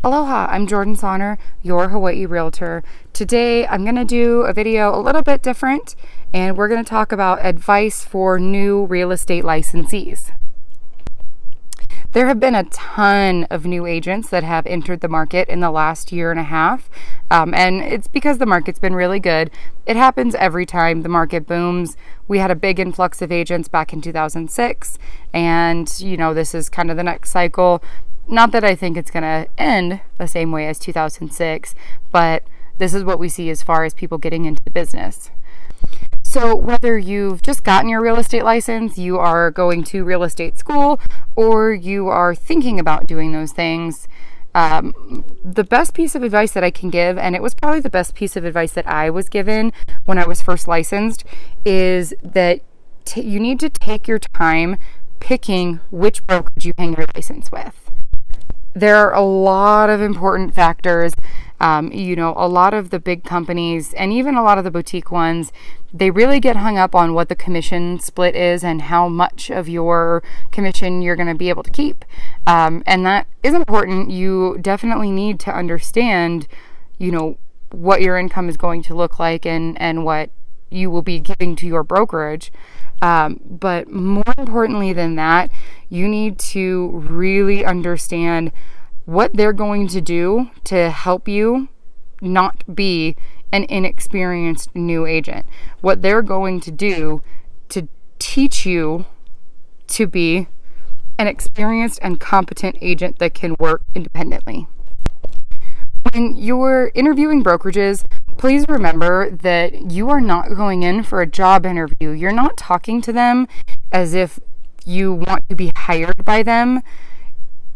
Aloha, I'm Jordan Sonner, your Hawaii Realtor. Today I'm going to do a video a little bit different, and we're going to talk about advice for new real estate licensees. There have been a ton of new agents that have entered the market in the last year and a half, and it's because the market's been really good. It happens every time the market booms. We had a big influx of agents back in 2006, and this is kind of the next cycle. Not that I think it's going to end the same way as 2006, but this is what we see as far as people getting into the business. So whether you've just gotten your real estate license, you are going to real estate school, or you are thinking about doing those things, the best piece of advice that I can give, and it was probably the best piece of advice that I was given when I was first licensed, is that you need to take your time picking which brokerage you hang your license with. There are a lot of important factors. A lot of the big companies and even a lot of the boutique ones, they really get hung up on what the commission split is and how much of your commission you're going to be able to keep. And that is important. You definitely need to understand, what your income is going to look like and what you will be giving to your brokerage. But more importantly than that, you need to really understand what they're going to do to help you not be an inexperienced new agent. What they're going to do to teach you to be an experienced and competent agent that can work independently. When you're interviewing brokerages, please remember that you are not going in for a job interview. You're not talking to them as if you want to be hired by them.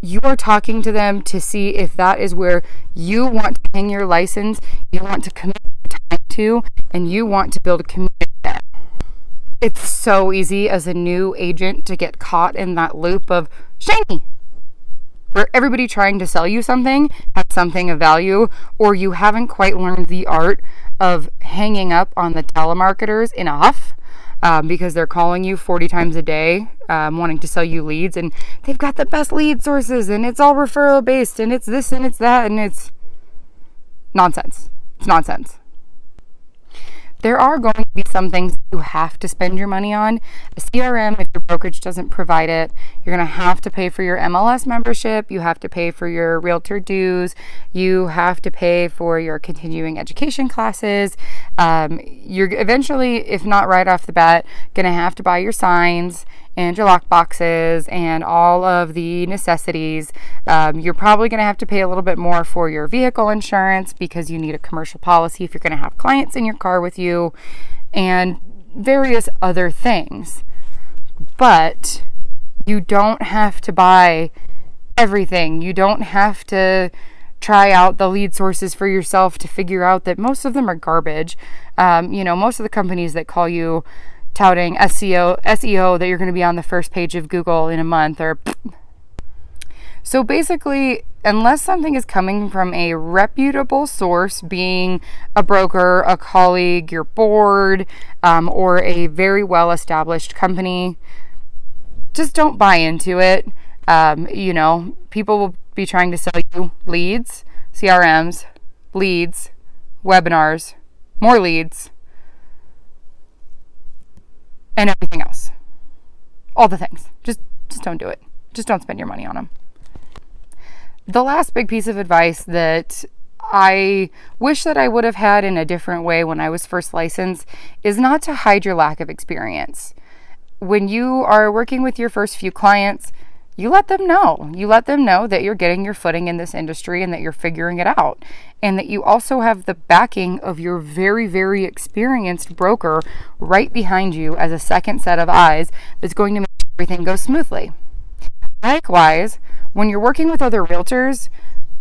You are talking to them to see if that is where you want to hang your license, you want to commit your time to, and you want to build a community there. It's so easy as a new agent to get caught in that loop of shiny, where everybody trying to sell you something has something of value, or you haven't quite learned the art of hanging up on the telemarketers enough because they're calling you 40 times a day wanting to sell you leads, and they've got the best lead sources, and it's all referral based, and it's this and it's that, and it's nonsense. It's nonsense. There are going to be some things you have to spend your money on. A CRM, if your brokerage doesn't provide it, you're going to have to pay for your MLS membership. You have to pay for your realtor dues. You have to pay for your continuing education classes. You're eventually, if not right off the bat, going to have to buy your signs and your lock boxes and all of the necessities. You're probably going to have to pay a little bit more for your vehicle insurance because you need a commercial policy if you're going to have clients in your car with you, and various other things. But you don't have to buy everything. You don't have to try out the lead sources for yourself to figure out that most of them are garbage. Most of the companies that call you touting SEO that you're going to be on the first page of Google in a month, or so basically, unless something is coming from a reputable source, being a broker, a colleague, your board, or a very well-established company, just don't buy into it. People will be trying to sell you leads, CRMs, leads, webinars, more leads, and everything else. All the things. Just don't do it. Just don't spend your money on them. The last big piece of advice that I wish that I would have had in a different way when I was first licensed is not to hide your lack of experience. When you are working with your first few clients, you let them know. You let them know that you're getting your footing in this industry and that you're figuring it out. And that you also have the backing of your very, very experienced broker right behind you as a second set of eyes that's going to make everything go smoothly. Likewise, when you're working with other realtors,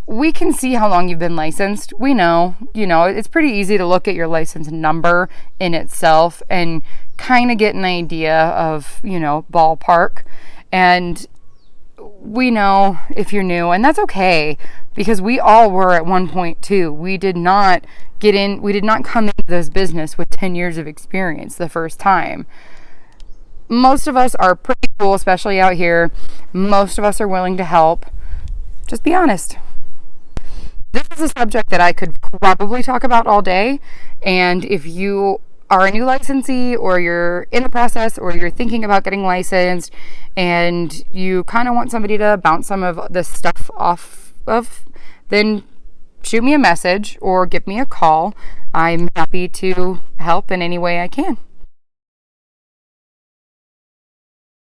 we can see how long you've been licensed. We know, it's pretty easy to look at your license number in itself and kind of get an idea of, ballpark. And we know if you're new, and that's okay, because we all were at one point too. We did not come into this business with 10 years of experience the first time. Most of us are pretty cool, especially out here. Most of us are willing to help. Just be honest. this is a subject that I could probably talk about all day. And if you are a new licensee, or you're in the process, or you're thinking about getting licensed, and you kind of want somebody to bounce some of this stuff off of, then shoot me a message or give me a call. I'm happy to help in any way I can.